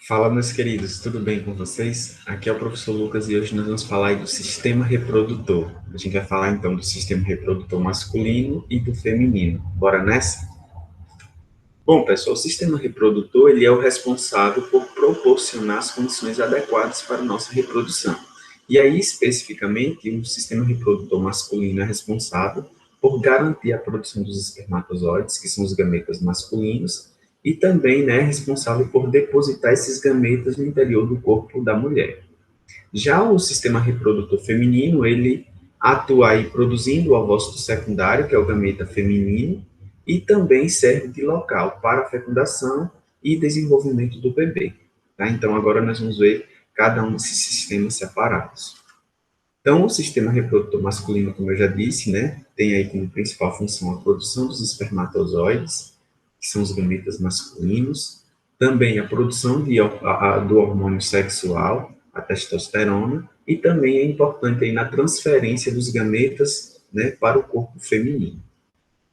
Fala, meus queridos, tudo bem com vocês? Aqui é o professor Lucas e hoje nós vamos falar aí do sistema reprodutor. A gente vai falar então do sistema reprodutor masculino e do feminino. Bora nessa? Bom, pessoal, o sistema reprodutor ele é o responsável por proporcionar as condições adequadas para a nossa reprodução. E aí, especificamente, o sistema reprodutor masculino é responsável por garantir a produção dos espermatozoides, que são os gametas masculinos, e também é responsável por depositar esses gametas no interior do corpo da mulher. Já o sistema reprodutor feminino, ele atua aí produzindo o ovócito secundário, que é o gameta feminino, e também serve de local para a fecundação e desenvolvimento do bebê. Tá? Então, agora nós vamos ver cada um desses sistemas separados. Então, o sistema reprodutor masculino, como eu já disse, né, tem aí como principal função a produção dos espermatozoides, que são os gametas masculinos, também a produção do hormônio sexual, a testosterona, e também é importante aí na transferência dos gametas, né, para o corpo feminino.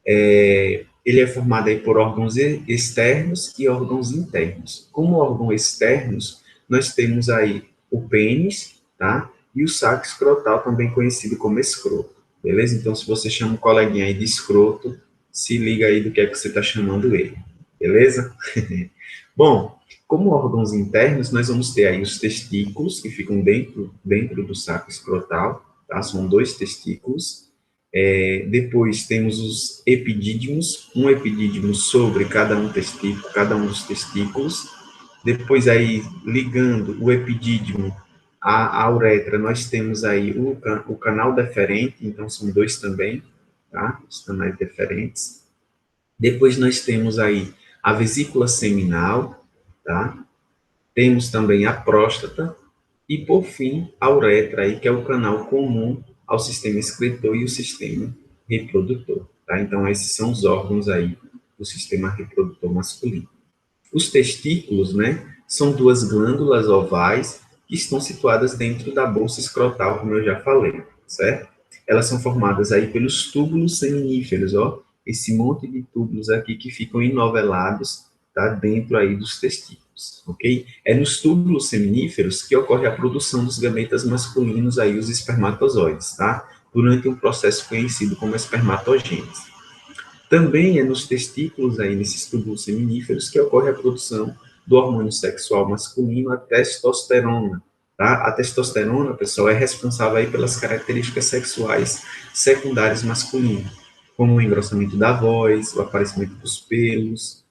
Ele é formado aí por órgãos externos e órgãos internos. Como órgãos externos, nós temos aí o pênis, tá? E o saco escrotal, também conhecido como escroto, beleza? Então, se você chama um coleguinha aí de escroto, se liga aí do que é que você está chamando ele, beleza? Bom, como órgãos internos, nós vamos ter aí os testículos, que ficam dentro do saco escrotal, tá? São dois testículos. Depois temos os epidídimos, um epidídimo sobre cada um dos testículos. Depois aí, ligando o epidídimo à uretra, nós temos aí o canal deferente, então são dois também, tá? Os canais deferentes. Depois nós temos aí a vesícula seminal, tá? Temos também a próstata e, por fim, a uretra, aí, que é o canal comum ao sistema excretor e o sistema reprodutor. Tá? Então, esses são os órgãos aí do sistema reprodutor masculino. Os testículos, né, são duas glândulas ovais que estão situadas dentro da bolsa escrotal, como eu já falei, certo? Elas são formadas aí pelos túbulos seminíferos, ó, esse monte de túbulos aqui que ficam enovelados, tá, dentro aí dos testículos, ok? É nos túbulos seminíferos que ocorre a produção dos gametas masculinos aí, os espermatozoides, tá? Durante um processo conhecido como espermatogênese. Também é nos testículos, aí, nesses túbulos seminíferos, que ocorre a produção do hormônio sexual masculino, a testosterona. Tá? A testosterona, pessoal, é responsável aí pelas características sexuais secundárias masculinas, como o engrossamento da voz, o aparecimento dos pelos,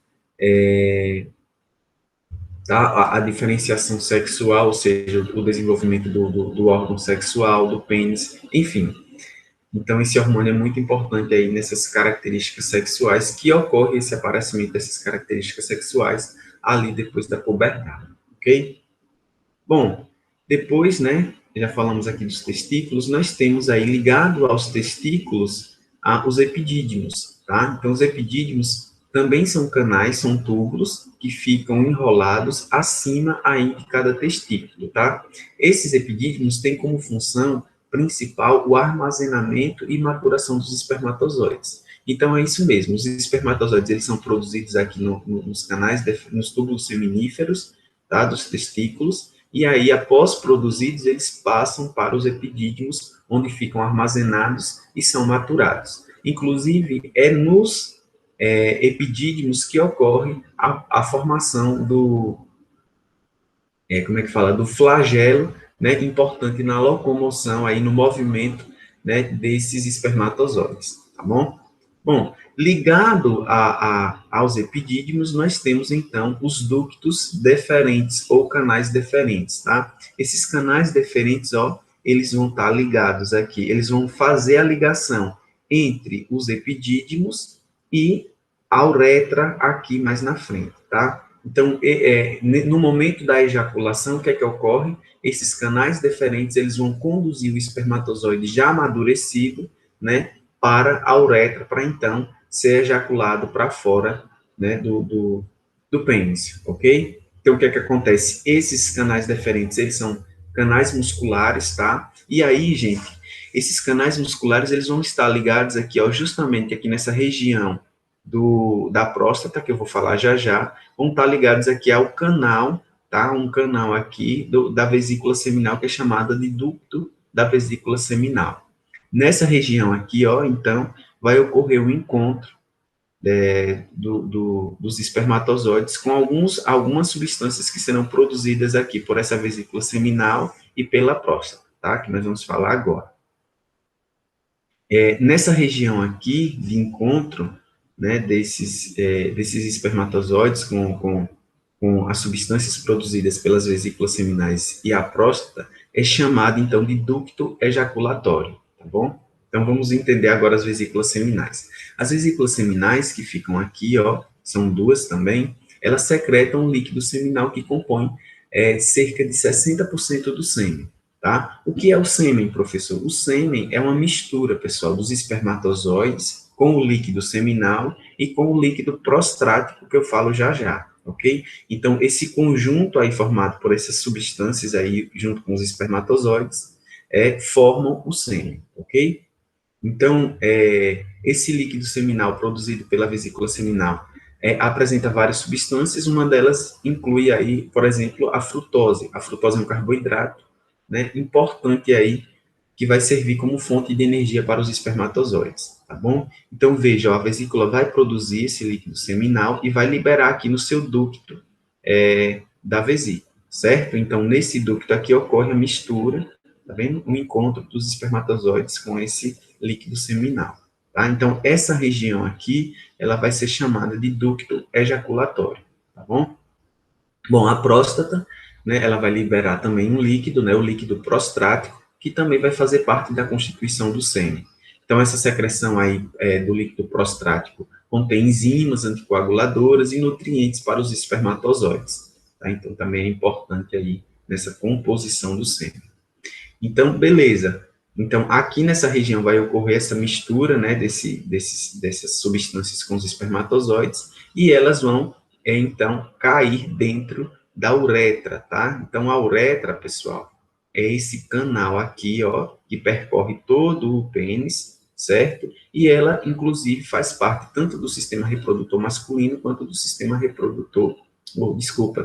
tá? A diferenciação sexual, ou seja, o desenvolvimento do órgão sexual, do pênis, enfim. Então, esse hormônio é muito importante aí nessas características sexuais, que ocorre esse aparecimento dessas características sexuais ali depois da puberdade, ok? Bom, depois, né, já falamos aqui dos testículos, nós temos aí ligado aos testículos os epidídimos, tá? Então, os epidídimos também são canais, são túbulos que ficam enrolados acima aí de cada testículo, tá? Esses epidídimos têm como função principal o armazenamento e maturação dos espermatozoides. Então, é isso mesmo, os espermatozoides, eles são produzidos aqui nos canais, nos túbulos seminíferos, tá, dos testículos, e aí, após produzidos, eles passam para os epidídimos, onde ficam armazenados e são maturados. Inclusive, é nos epidídimos que ocorre a formação como é que fala, do flagelo, né, importante na locomoção, aí no movimento, né, desses espermatozoides, tá bom? Bom, ligado aos epidídimos, nós temos, então, os ductos deferentes, ou canais deferentes, tá? Esses canais deferentes, ó, eles vão estar ligados aqui, eles vão fazer a ligação entre os epidídimos e a uretra aqui mais na frente, tá? Então, no momento da ejaculação, o que é que ocorre? Esses canais deferentes, eles vão conduzir o espermatozoide já amadurecido, né, para a uretra, para então ser ejaculado para fora, né, do pênis, ok? Então, o que é que acontece? Esses canais deferentes, eles são canais musculares, tá? E aí, gente, esses canais musculares, eles vão estar ligados aqui, ó, justamente aqui nessa região da próstata, que eu vou falar já já, vão estar ligados aqui ao canal, tá? Um canal aqui da vesícula seminal que é chamada de ducto da vesícula seminal. Nessa região aqui, ó, então, vai ocorrer o encontro dos espermatozoides com algumas substâncias que serão produzidas aqui por essa vesícula seminal e pela próstata, tá? Que nós vamos falar agora. Nessa região aqui de encontro, né, desses espermatozoides com as substâncias produzidas pelas vesículas seminais e a próstata, é chamado, então, de ducto ejaculatório, tá bom? Então, vamos entender agora as vesículas seminais. As vesículas seminais, que ficam aqui, ó, são duas também, elas secretam um líquido seminal que compõe cerca de 60% do sêmen, tá? O que é o sêmen, professor? O sêmen é uma mistura, pessoal, dos espermatozoides com o líquido seminal e com o líquido prostático, que eu falo já já, ok? Então, esse conjunto aí formado por essas substâncias aí, junto com os espermatozoides, formam o sêmen, ok? Então, esse líquido seminal produzido pela vesícula seminal apresenta várias substâncias, uma delas inclui aí, por exemplo, a frutose. A frutose é um carboidrato, né, importante aí, que vai servir como fonte de energia para os espermatozoides, tá bom? Então, veja, ó, a vesícula vai produzir esse líquido seminal e vai liberar aqui no seu ducto da vesícula, certo? Então, nesse ducto aqui ocorre a mistura, tá vendo? O encontro dos espermatozoides com esse líquido seminal, tá? Então, essa região aqui, ela vai ser chamada de ducto ejaculatório, tá bom? Bom, a próstata, né, ela vai liberar também um líquido, né, o líquido prostático, que também vai fazer parte da constituição do sêmen. Então, essa secreção aí do líquido prostático contém enzimas anticoaguladoras e nutrientes para os espermatozoides, tá? Então, também é importante aí nessa composição do sêmen. Então, beleza. Então, aqui nessa região vai ocorrer essa mistura, né, dessas substâncias com os espermatozoides, e elas vão, então, cair dentro da uretra, tá? Então, a uretra, pessoal, é esse canal aqui, ó, que percorre todo o pênis, certo? E ela, inclusive, faz parte tanto do sistema reprodutor masculino quanto do sistema reprodutor,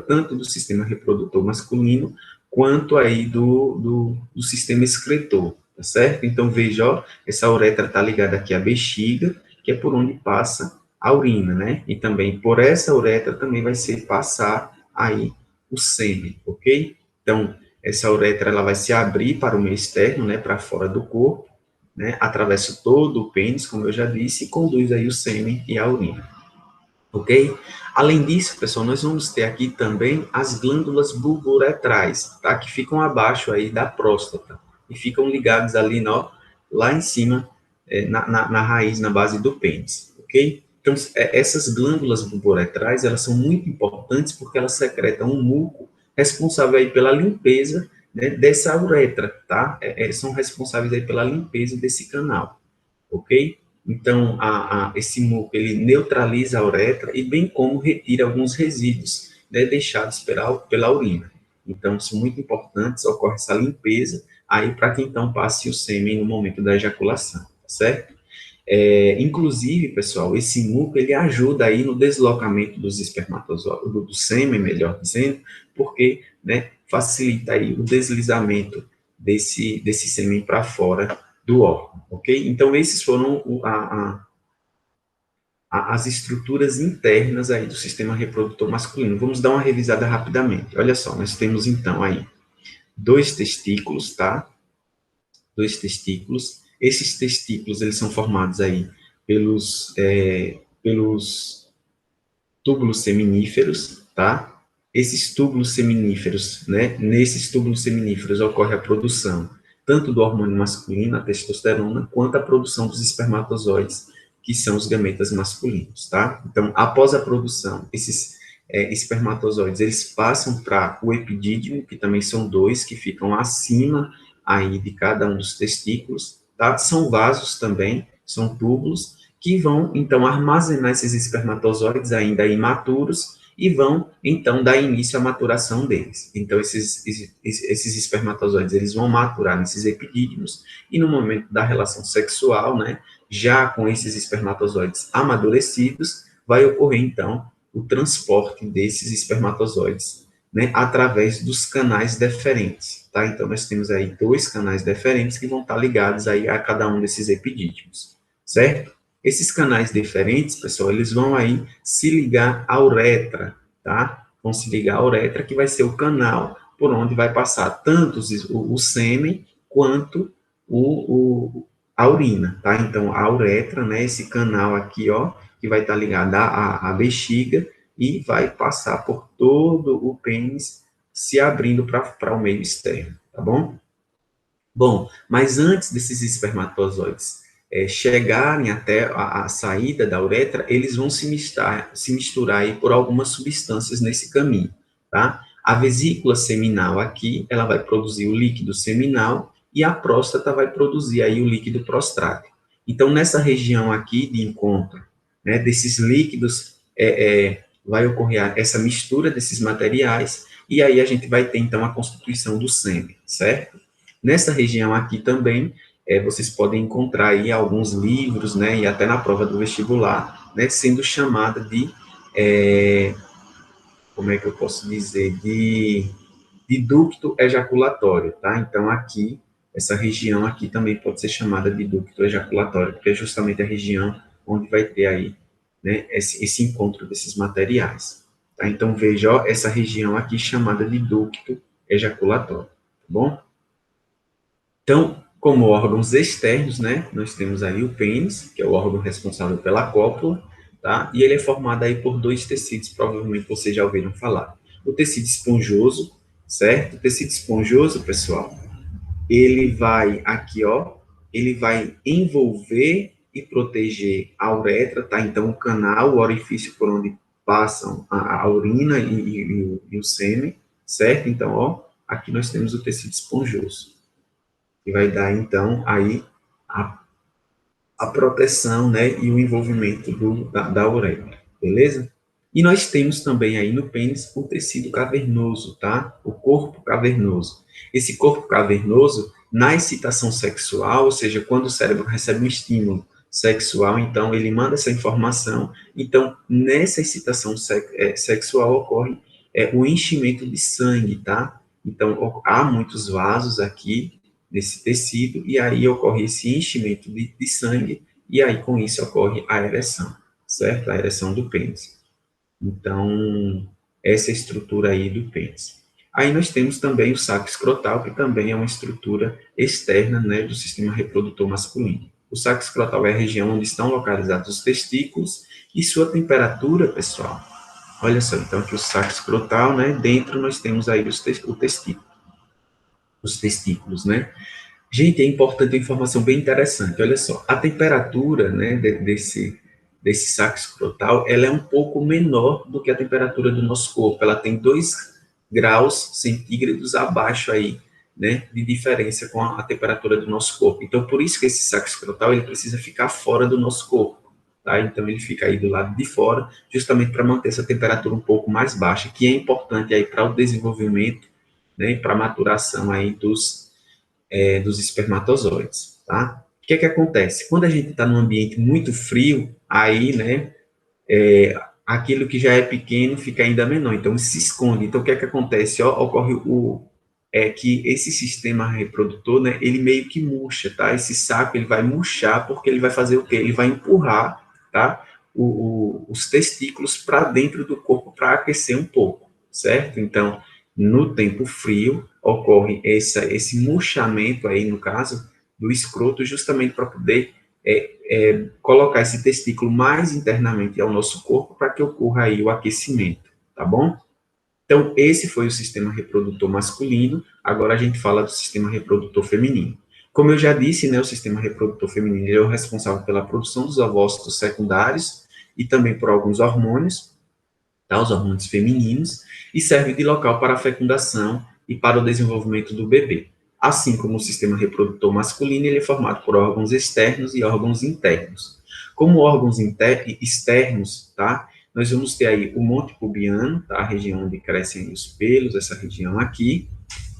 tanto do sistema reprodutor masculino quanto aí do sistema excretor, tá certo? Então, veja, ó, essa uretra está ligada aqui à bexiga, que é por onde passa a urina, né? E também por essa uretra também vai ser passar aí o sêmen, ok? Então, essa uretra ela vai se abrir para o meio externo, né, para fora do corpo, né, atravessa todo o pênis, como eu já disse, e conduz aí o sêmen e a urina, ok? Além disso, pessoal, nós vamos ter aqui também as glândulas bulboretrais, tá? Que ficam abaixo aí da próstata e ficam ligadas ali, ó, lá em cima, na raiz, na base do pênis, ok? Então, essas glândulas bulboretrais, elas são muito importantes porque elas secretam um muco responsável aí pela limpeza, né, dessa uretra, tá? São responsáveis aí pela limpeza desse canal, ok? Então, esse muco, ele neutraliza a uretra e bem como retira alguns resíduos, né, deixados pela urina. Então, são muito importantes, ocorre essa limpeza aí para que então passe o sêmen no momento da ejaculação, tá certo? Inclusive, pessoal, esse muco, ele ajuda aí no deslocamento dos espermatozoides, do sêmen, melhor dizendo, porque, né, facilita aí o deslizamento desse sêmen para fora do órgão, ok? Então, esses foram as estruturas internas aí do sistema reprodutor masculino. Vamos dar uma revisada rapidamente. Olha só, nós temos então aí 2 testículos, tá? 2 testículos. Esses testículos, eles são formados aí pelos túbulos seminíferos, tá? Esses túbulos seminíferos, né? Nesses túbulos seminíferos ocorre a produção tanto do hormônio masculino, a testosterona, quanto a produção dos espermatozoides, que são os gametas masculinos, tá? Então, após a produção, esses espermatozoides, eles passam para o epidídimo, que também são 2, que ficam acima aí de cada um dos testículos, tá? São vasos também, são túbulos, que vão, então, armazenar esses espermatozoides ainda imaturos e vão, então, dar início à maturação deles. Então, esses espermatozoides, eles vão maturar nesses epidídimos e no momento da relação sexual, né, já com esses espermatozoides amadurecidos, vai ocorrer, então, o transporte desses espermatozoides, né, através dos canais deferentes, tá? Então, nós temos aí dois canais deferentes que vão estar ligados aí a cada um desses epidídimos, certo? Esses canais deferentes, pessoal, eles vão aí se ligar à uretra, tá? Vão se ligar à uretra, que vai ser o canal por onde vai passar tanto o sêmen quanto a urina, tá? Então, a uretra, né, esse canal aqui, ó, que vai estar ligado à bexiga, e vai passar por todo o pênis, se abrindo para o meio externo, tá bom? Bom, mas antes desses espermatozoides chegarem até a saída da uretra, eles vão se misturar aí por algumas substâncias nesse caminho, tá? A vesícula seminal aqui, ela vai produzir o líquido seminal e a próstata vai produzir aí o líquido prostático. Então, nessa região aqui de encontro, né, desses líquidos, vai ocorrer essa mistura desses materiais e aí a gente vai ter, então, a constituição do sêmen, certo? Nessa região aqui também, vocês podem encontrar aí alguns livros, né, e até na prova do vestibular, né, sendo chamada de, como é que eu posso dizer, de ducto ejaculatório, tá? Então, aqui, essa região aqui também pode ser chamada de ducto ejaculatório, porque é justamente a região onde vai ter aí, né, esse encontro desses materiais, tá? Então, veja, ó, essa região aqui chamada de ducto ejaculatório, tá bom? Então, como órgãos externos, né, nós temos aí o pênis, que é o órgão responsável pela cópula, tá? E ele é formado aí por dois tecidos, provavelmente vocês já ouviram falar. O tecido esponjoso, certo? O tecido esponjoso, pessoal, ele vai aqui, ó, ele vai envolver e proteger a uretra, tá? Então, o canal, o orifício por onde passam a urina e o sêmen, certo? Então, ó, aqui nós temos o tecido esponjoso que vai dar, então, aí a, a proteção, né, e o envolvimento da uretra, beleza? E nós temos também aí no pênis o tecido cavernoso, tá? O corpo cavernoso. Esse corpo cavernoso, na excitação sexual, ou seja, quando o cérebro recebe um estímulo sexual, então ele manda essa informação. Então, nessa excitação sexual ocorre o enchimento de sangue, tá? Então, há muitos vasos aqui desse tecido, e aí ocorre esse enchimento de sangue, e aí com isso ocorre a ereção, certo? A ereção do pênis. Então, essa é a estrutura aí do pênis. Aí nós temos também o saco escrotal, que também é uma estrutura externa, né, do sistema reprodutor masculino. O saco escrotal é a região onde estão localizados os testículos e sua temperatura, pessoal. Olha só, então aqui o saco escrotal, né, dentro nós temos aí o testículo, os testículos, né. Gente, é importante uma informação bem interessante. Olha só, a temperatura, né, desse saco escrotal, ela é um pouco menor do que a temperatura do nosso corpo. Ela tem 2 graus centígrados abaixo aí, né, de diferença com a temperatura do nosso corpo. Então, por isso que esse saco escrotal, ele precisa ficar fora do nosso corpo, tá? Então, ele fica aí do lado de fora, justamente para manter essa temperatura um pouco mais baixa, que é importante aí para o desenvolvimento, né, e para a maturação aí dos espermatozoides, tá? O que é que acontece? Quando a gente está num ambiente muito frio, aí, né, aquilo que já é pequeno fica ainda menor, então se esconde. Então, o que é que acontece? Ocorre que esse sistema reprodutor, né, ele meio que murcha, tá? Esse saco, ele vai murchar, porque ele vai fazer o quê? Ele vai empurrar, tá? Os testículos para dentro do corpo para aquecer um pouco, certo? Então, no tempo frio, ocorre esse murchamento aí, no caso, do escroto, justamente para poder colocar esse testículo mais internamente ao nosso corpo para que ocorra aí o aquecimento, tá bom? Então, esse foi o sistema reprodutor masculino, agora a gente fala do sistema reprodutor feminino. Como eu já disse, né, o sistema reprodutor feminino é o responsável pela produção dos ovócitos secundários e também por alguns hormônios, tá, os hormônios femininos, e serve de local para a fecundação e para o desenvolvimento do bebê. Assim como o sistema reprodutor masculino, ele é formado por órgãos externos e órgãos internos. Como órgãos externos, tá, nós vamos ter aí o monte pubiano, tá, a região onde crescem os pelos, essa região aqui,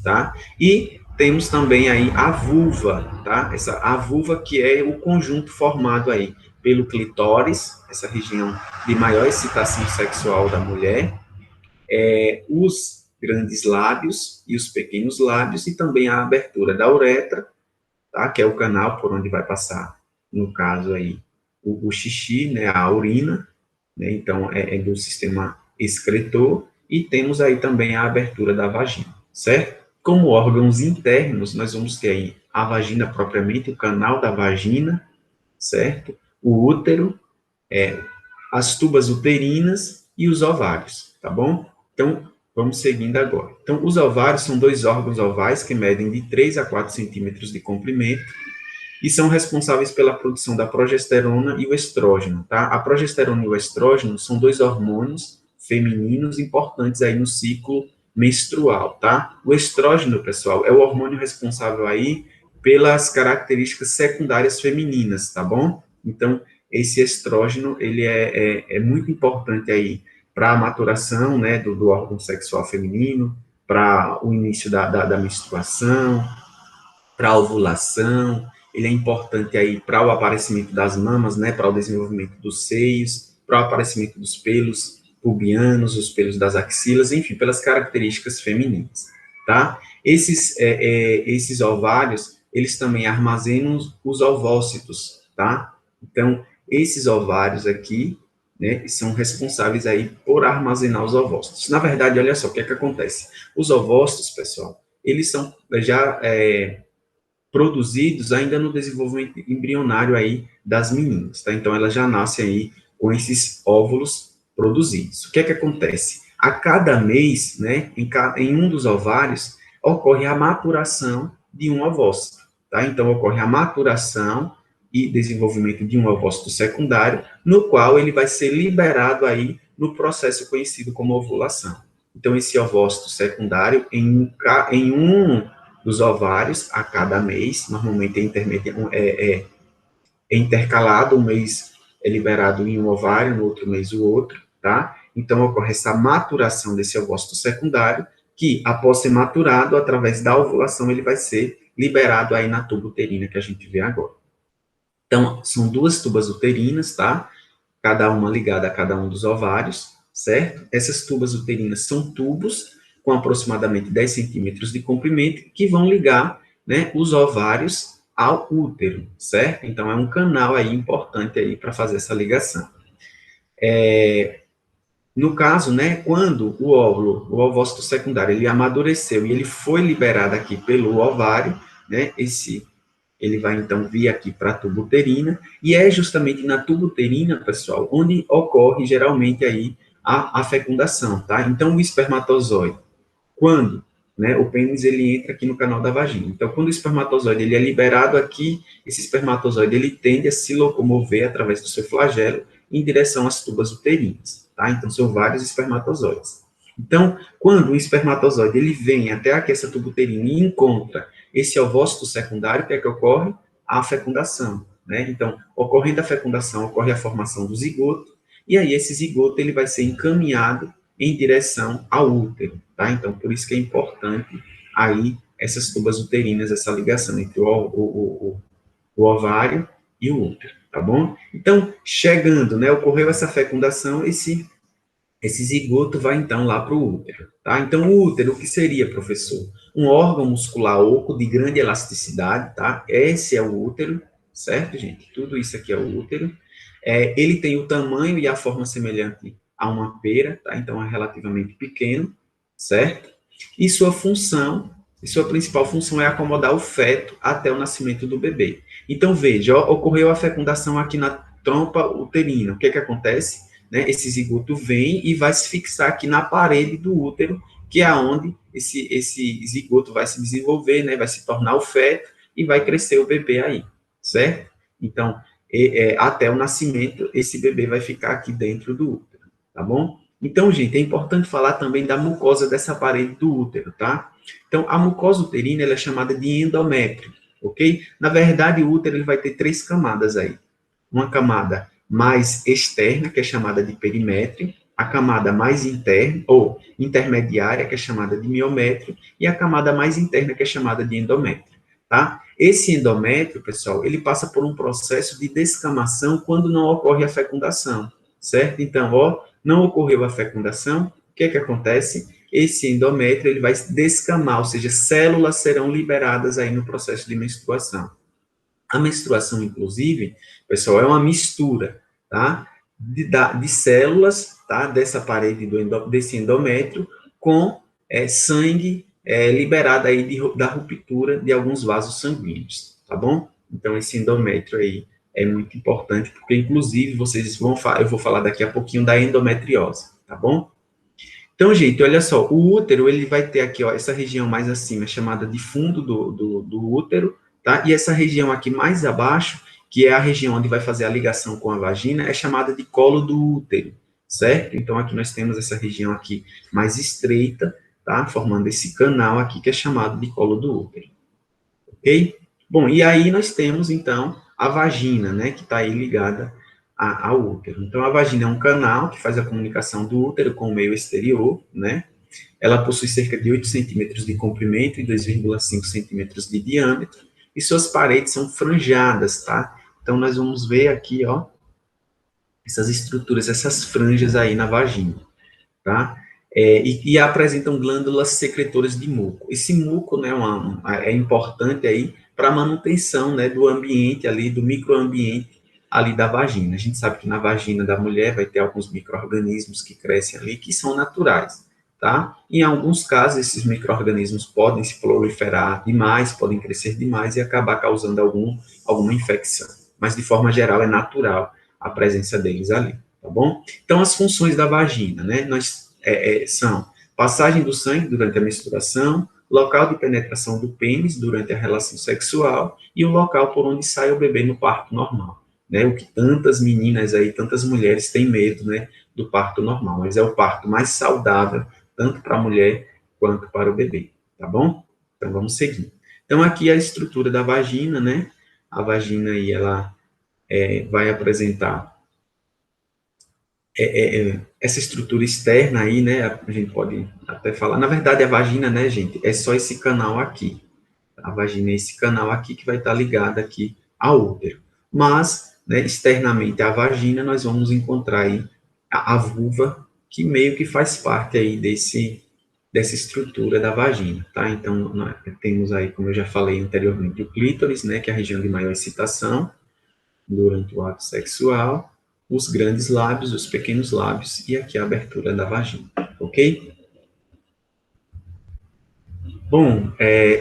tá, e temos também aí a vulva, tá, a vulva que é o conjunto formado aí pelo clitóris, essa região de maior excitação sexual da mulher, grandes lábios e os pequenos lábios, e também a abertura da uretra, tá? Que é o canal por onde vai passar, no caso aí, o xixi, né, a urina, né? Então, é do sistema excretor, e temos aí também a abertura da vagina, certo? Como órgãos internos, nós vamos ter aí a vagina propriamente, o canal da vagina, certo? O útero, as tubas uterinas e os ovários, tá bom? Então, vamos seguindo agora. Então, os ovários são dois órgãos ovais que medem de 3 a 4 centímetros de comprimento e são responsáveis pela produção da progesterona e o estrógeno, tá? A progesterona e o estrógeno são dois hormônios femininos importantes aí no ciclo menstrual, tá? O estrógeno, pessoal, é o hormônio responsável aí pelas características secundárias femininas, tá bom? Então, esse estrógeno, ele é muito importante aí para a maturação, né, do órgão sexual feminino, para o início da menstruação, para a ovulação, ele é importante aí para o aparecimento das mamas, né, para o desenvolvimento dos seios, para o aparecimento dos pelos pubianos, os pelos das axilas, enfim, pelas características femininas, tá? Esses ovários, eles também armazenam os ovócitos, tá? Então, esses ovários aqui, né, são responsáveis aí por armazenar os ovócitos. Na verdade, olha só, o que é que acontece? Os ovócitos, pessoal, eles são já produzidos ainda no desenvolvimento embrionário aí das meninas, tá? Então, ela já nasce aí com esses óvulos produzidos. O que é que acontece? A cada mês, né, em um dos ovários, ocorre a maturação de um ovócito, tá? Então, ocorre a maturação e desenvolvimento de um ovócito secundário, no qual ele vai ser liberado aí no processo conhecido como ovulação. Então, esse ovócito secundário, em um dos ovários a cada mês, normalmente é intercalado, um mês é liberado em um ovário, no outro mês o outro, tá? Então, ocorre essa maturação desse ovócito secundário, que, após ser maturado, através da ovulação, ele vai ser liberado aí na tuba uterina, que a gente vê agora. Então, são duas tubas uterinas, tá? Cada uma ligada a cada um dos ovários, certo? Essas tubas uterinas são tubos com aproximadamente 10 centímetros de comprimento, que vão ligar, né, os ovários ao útero, certo? Então, é um canal aí importante aí para fazer essa ligação. No caso, né, quando o óvulo, o ovócito secundário, ele amadureceu e ele foi liberado aqui pelo ovário, né, ele vai, então, vir aqui para a tuba uterina, e é justamente na tuba uterina, pessoal, onde ocorre, geralmente, aí, a fecundação, tá? Então, o espermatozoide, quando, né, o pênis, ele entra aqui no canal da vagina. Então, quando o espermatozoide, ele é liberado aqui, esse espermatozoide, ele tende a se locomover através do seu flagelo em direção às tubas uterinas, tá? Então, são vários espermatozoides. Então, quando o espermatozoide, ele vem até aqui, essa tuba uterina, e encontra esse ovócito secundário, o que é que ocorre? A fecundação, né? Então, ocorrendo a fecundação, ocorre a formação do zigoto, e aí esse zigoto, ele vai ser encaminhado em direção ao útero, tá? Então, por isso que é importante aí essas tubas uterinas, essa ligação entre o ovário e o útero, tá bom? Então, chegando, né, ocorreu essa fecundação, esse zigoto vai, então, lá para o útero, tá? Então, o útero, o que seria, professor? Um órgão muscular oco de grande elasticidade, tá? Esse é o útero, certo, gente? Tudo isso aqui é o útero. Ele tem o tamanho e a forma semelhante a uma pera, tá? Então, é relativamente pequeno, certo? E sua principal função é acomodar o feto até o nascimento do bebê. Então, veja, ocorreu a fecundação aqui na trompa uterina. O que é que acontece? Né? Esse zigoto vem e vai se fixar aqui na parede do útero, que é onde esse zigoto vai se desenvolver, né? Vai se tornar o feto e vai crescer o bebê aí, certo? Então, até o nascimento, esse bebê vai ficar aqui dentro do útero, tá bom? Então, gente, é importante falar também da mucosa dessa parede do útero, tá? Então, a mucosa uterina, ela é chamada de endométrio, ok? Na verdade, o útero, ele vai ter 3 camadas aí. Uma camada mais externa, que é chamada de perimétrio, a camada mais interna, ou intermediária, que é chamada de miométrio, e a camada mais interna, que é chamada de endométrio, tá? Esse endométrio, pessoal, ele passa por um processo de descamação quando não ocorre a fecundação, certo? Então, ó, não ocorreu a fecundação, o que é que acontece? esse endométrio ele vai descamar, ou seja, células serão liberadas aí no processo de menstruação. A menstruação, inclusive, pessoal, é uma mistura, tá? De células, tá? Dessa parede desse endométrio com sangue liberado aí da ruptura de alguns vasos sanguíneos, tá bom? Então, esse endométrio aí é muito importante, porque, inclusive, eu vou falar daqui a pouquinho da endometriose, tá bom? Então, gente, olha só, o útero, ele vai ter aqui, ó, essa região mais acima, chamada de fundo do útero, tá? E essa região aqui mais abaixo, que é a região onde vai fazer a ligação com a vagina, é chamada de colo do útero, certo? Então, aqui nós temos essa região aqui mais estreita, tá? Formando esse canal aqui, que é chamado de colo do útero, ok? Bom, e aí nós temos, então, a vagina, né, que está aí ligada ao útero. Então, a vagina é um canal que faz a comunicação do útero com o meio exterior, né? Ela possui cerca de 8 centímetros de comprimento e 2,5 centímetros de diâmetro, e suas paredes são franjadas, tá? Então, nós vamos ver aqui, ó, essas estruturas, essas franjas aí na vagina, tá? E apresentam glândulas secretoras de muco. Esse muco, né, é importante aí para a manutenção, né, do ambiente ali, do microambiente ali da vagina. A gente sabe que na vagina da mulher vai ter alguns micro-organismos que crescem ali, que são naturais, tá? Em alguns casos, esses micro-organismos podem se proliferar demais, podem crescer demais e acabar causando alguma infecção. Mas, de forma geral, é natural a presença deles ali, tá bom? Então, as funções da vagina, né? São passagem do sangue durante a menstruação, local de penetração do pênis durante a relação sexual e o local por onde sai o bebê no parto normal, né? O que tantas meninas aí, tantas mulheres têm medo, né, do parto normal, mas é o parto mais saudável, tanto para a mulher quanto para o bebê, tá bom? Então, vamos seguir. Então, aqui a estrutura da vagina, né? A vagina aí, ela vai apresentar essa estrutura externa aí, né, a gente pode até falar, na verdade a vagina, né, gente, é só esse canal aqui, a vagina é esse canal aqui que vai estar ligado aqui ao útero, mas, né, externamente à vagina nós vamos encontrar aí a vulva, que meio que faz parte aí dessa estrutura da vagina, tá, então nós temos aí, como eu já falei anteriormente, o clítoris, né, que é a região de maior excitação durante o ato sexual, os grandes lábios, os pequenos lábios e aqui a abertura da vagina, ok? Bom,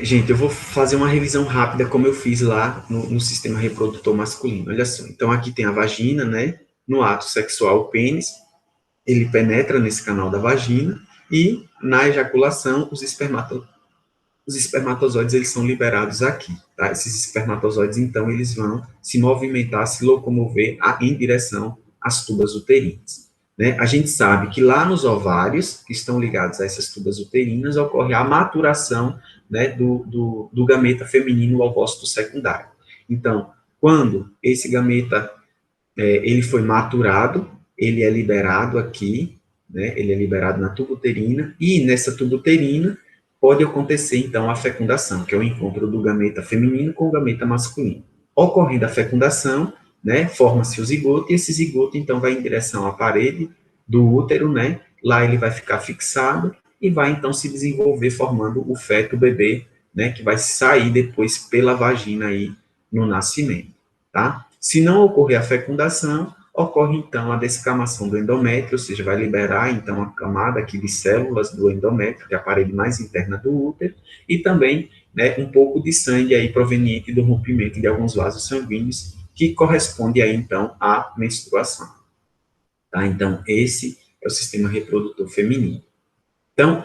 gente, eu vou fazer uma revisão rápida como eu fiz lá no sistema reprodutor masculino. Olha só, então aqui tem a vagina, né? No ato sexual, o pênis, ele penetra nesse canal da vagina e na ejaculação, os espermatozoides, eles são liberados aqui, tá? Esses espermatozoides, então, eles vão se movimentar, se locomover em direção às tubas uterinas, né? A gente sabe que lá nos ovários, que estão ligados a essas tubas uterinas, ocorre a maturação, né, do gameta feminino ovócito secundário. Então, quando esse gameta, ele foi maturado, ele é liberado aqui, né, ele é liberado na tuba uterina, e nessa tuba uterina, pode acontecer, então, a fecundação, que é o encontro do gameta feminino com o gameta masculino. Ocorrendo a fecundação, né, forma-se o zigoto, e esse zigoto, então, vai em direção à parede do útero, né, lá ele vai ficar fixado, e vai, então, se desenvolver formando o feto, o bebê, né, que vai sair depois pela vagina aí no nascimento, tá? Se não ocorrer a fecundação, ocorre, então, a descamação do endométrio, ou seja, vai liberar, então, a camada aqui de células do endométrio, que é a parede mais interna do útero, e também, né, um pouco de sangue aí proveniente do rompimento de alguns vasos sanguíneos, que corresponde aí, então, à menstruação. Tá? Então, esse é o sistema reprodutor feminino. Então,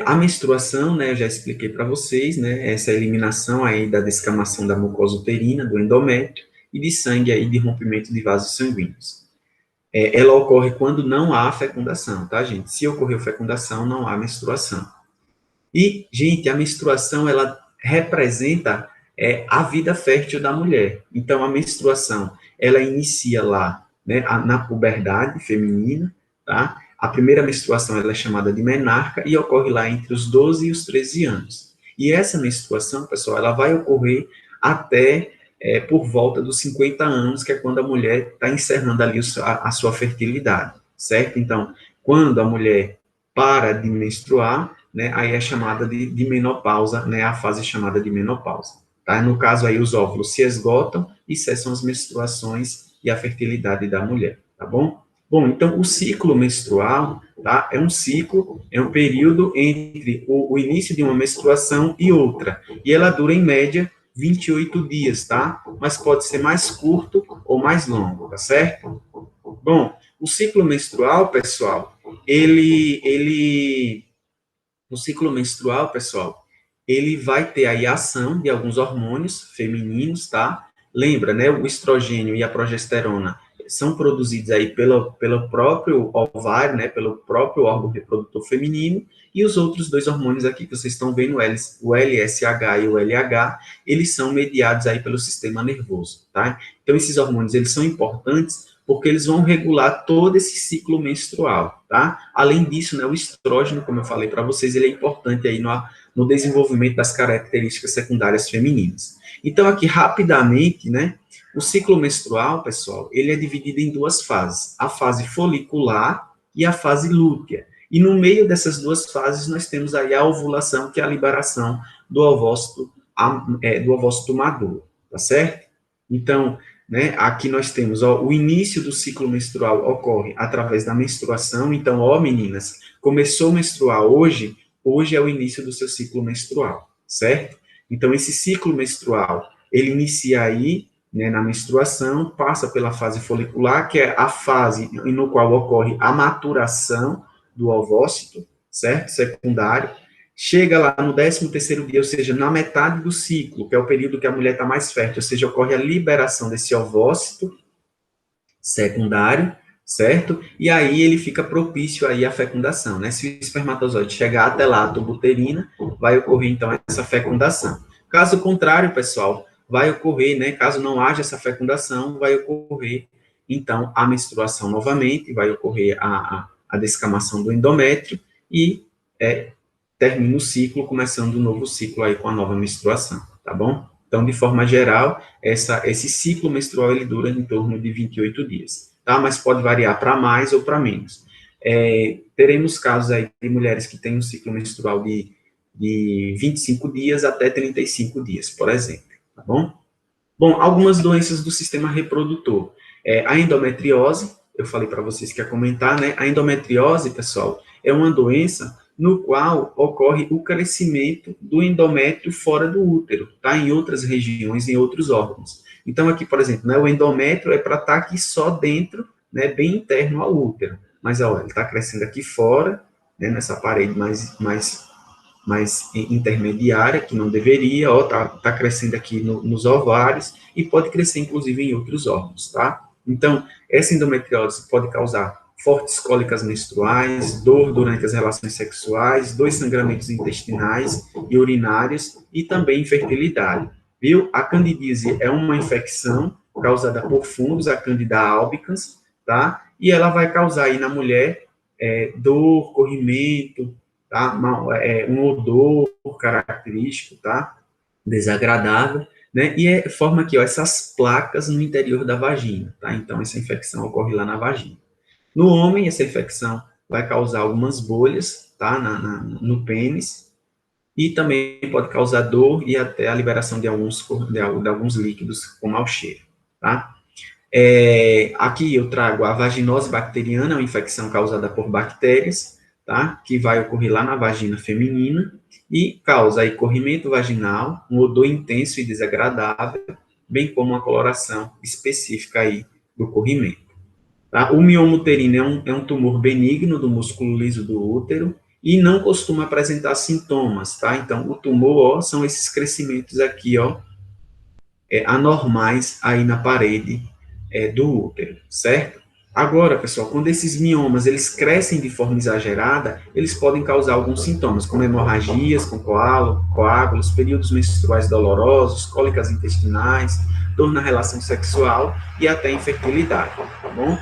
a menstruação, né, eu já expliquei para vocês, né, essa eliminação aí da descamação da mucosa uterina, do endométrio, e de sangue aí de rompimento de vasos sanguíneos. Ela ocorre quando não há fecundação, tá, gente? Se ocorreu fecundação, não há menstruação. E, gente, a menstruação, ela representa a vida fértil da mulher. Então, a menstruação, ela inicia lá, né, na puberdade feminina, tá? A primeira menstruação, ela é chamada de menarca e ocorre lá entre os 12 e os 13 anos. E essa menstruação, pessoal, ela vai ocorrer até por volta dos 50 anos, que é quando a mulher está encerrando ali a sua fertilidade, certo? Então, quando a mulher para de menstruar, né, aí é chamada de menopausa, né, a fase chamada de menopausa. Tá? No caso aí, os óvulos se esgotam e cessam as menstruações e a fertilidade da mulher, tá bom? Bom, então, o ciclo menstrual, tá, é um ciclo, é um período entre o início de uma menstruação e outra, e ela dura, em média, 28 dias, tá? Mas pode ser mais curto ou mais longo, tá certo? Bom, o ciclo menstrual, pessoal, o ciclo menstrual, pessoal, ele vai ter aí a ação de alguns hormônios femininos, tá? Lembra, né? O estrogênio e a progesterona são produzidos aí pelo próprio ovário, né? Pelo próprio órgão reprodutor feminino, e os outros dois hormônios aqui que vocês estão vendo, o LSH e o LH, eles são mediados aí pelo sistema nervoso, tá? Então, esses hormônios, eles são importantes porque eles vão regular todo esse ciclo menstrual, tá? Além disso, né, o estrógeno, como eu falei para vocês, ele é importante aí no desenvolvimento das características secundárias femininas. Então, aqui, rapidamente, né, o ciclo menstrual, pessoal, ele é dividido em duas fases, a fase folicular e a fase lútea. E no meio dessas duas fases, nós temos aí a ovulação, que é a liberação do ovócito maduro, tá certo? Então, né, aqui nós temos, ó, o início do ciclo menstrual ocorre através da menstruação. Então, ó, meninas, começou a menstruar hoje, hoje é o início do seu ciclo menstrual, certo? Então, esse ciclo menstrual, ele inicia aí, né, na menstruação, passa pela fase folicular, que é a fase no qual ocorre a maturação do ovócito, certo? Secundário. Chega lá no 13º dia, ou seja, na metade do ciclo, que é o período que a mulher está mais fértil, ou seja, ocorre a liberação desse ovócito secundário, certo? E aí ele fica propício aí à fecundação, né? Se o espermatozoide chegar até lá, a tuba uterina, vai ocorrer, então, essa fecundação. Caso contrário, pessoal, vai ocorrer, né? Caso não haja essa fecundação, vai ocorrer, então, a menstruação novamente, vai ocorrer a descamação do endométrio e termina o ciclo, começando um novo ciclo aí com a nova menstruação, tá bom? Então, de forma geral, esse ciclo menstrual, ele dura em torno de 28 dias, tá? Mas pode variar para mais ou para menos. Teremos casos aí de mulheres que têm um ciclo menstrual de 25 dias até 35 dias, por exemplo, tá bom? Bom, algumas doenças do sistema reprodutor. A endometriose, eu falei para vocês que ia comentar, né? A endometriose, pessoal, é uma doença no qual ocorre o crescimento do endométrio fora do útero, tá? Em outras regiões, em outros órgãos. Então, aqui, por exemplo, né, o endométrio é para estar aqui só dentro, né, bem interno ao útero. Mas, ó, ele está crescendo aqui fora, né, nessa parede mais intermediária, que não deveria, ó, tá crescendo aqui nos ovários, e pode crescer, inclusive, em outros órgãos, tá? Então, essa endometriose pode causar fortes cólicas menstruais, dor durante as relações sexuais, dois sangramentos intestinais e urinários, e também infertilidade, viu? A candidíase é uma infecção causada por fungos, a Candida albicans, tá? E ela vai causar aí na mulher dor, corrimento, tá? Um odor característico, tá? Desagradável, né? E forma aqui, ó, essas placas no interior da vagina, tá? Então, essa infecção ocorre lá na vagina. No homem, essa infecção vai causar algumas bolhas, tá? No pênis, e também pode causar dor e até a liberação de alguns líquidos com mau cheiro, tá? Aqui eu trago a vaginose bacteriana, uma infecção causada por bactérias, tá? Que vai ocorrer lá na vagina feminina e causa aí corrimento vaginal, um odor intenso e desagradável, bem como uma coloração específica aí do corrimento. Tá? O mioma uterino é um tumor benigno do músculo liso do útero e não costuma apresentar sintomas, tá? Então, o tumor, ó, são esses crescimentos aqui, ó, anormais aí na parede do útero, certo? Agora, pessoal, quando esses miomas, eles crescem de forma exagerada, eles podem causar alguns sintomas, como hemorragias com coágulos, períodos menstruais dolorosos, cólicas intestinais, dor na relação sexual e até infertilidade, tá bom?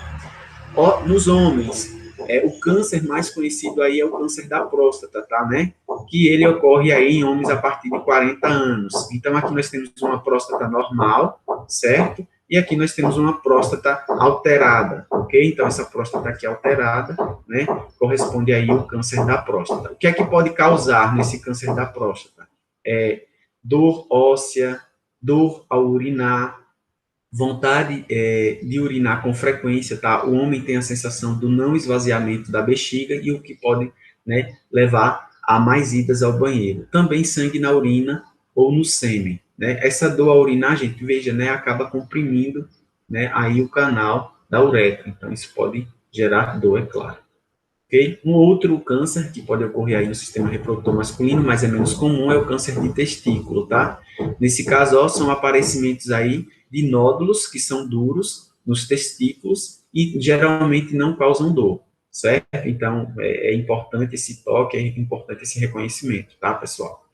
Nos homens, o câncer mais conhecido aí é o câncer da próstata, tá, né? Que ele ocorre aí em homens a partir de 40 anos. Então, aqui nós temos uma próstata normal, certo? E aqui nós temos uma próstata alterada, ok? ok? Então, essa próstata aqui alterada, né, corresponde aí ao câncer da próstata. O que é que pode causar nesse câncer da próstata? Dor óssea, dor ao urinar, vontade de urinar com frequência, tá? O homem tem a sensação do não esvaziamento da bexiga e o que pode, né, levar a mais idas ao banheiro. Também sangue na urina ou no sêmen, né? Essa dor ao urinar, gente, veja, né, acaba comprimindo, né, aí o canal da uretra. Então, isso pode gerar dor, é claro. Okay? Um outro câncer que pode ocorrer aí no sistema reprodutor masculino, mas é menos comum, é o câncer de testículo, tá? Nesse caso, ó, são aparecimentos aí de nódulos que são duros nos testículos e geralmente não causam dor, certo? Então, é importante esse toque, é importante esse reconhecimento, tá, pessoal?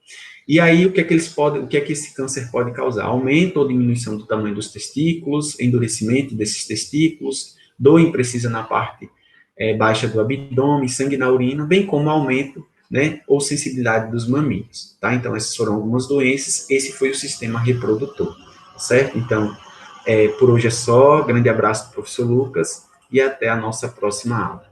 E aí, o que é que esse câncer pode causar? Aumento ou diminuição do tamanho dos testículos, endurecimento desses testículos, dor imprecisa na parte baixa do abdômen, sangue na urina, bem como aumento, né, ou sensibilidade dos mamíferos, tá? Então, essas foram algumas doenças, esse foi o sistema reprodutor, certo? Então, por hoje é só, grande abraço do professor Lucas, e até a nossa próxima aula.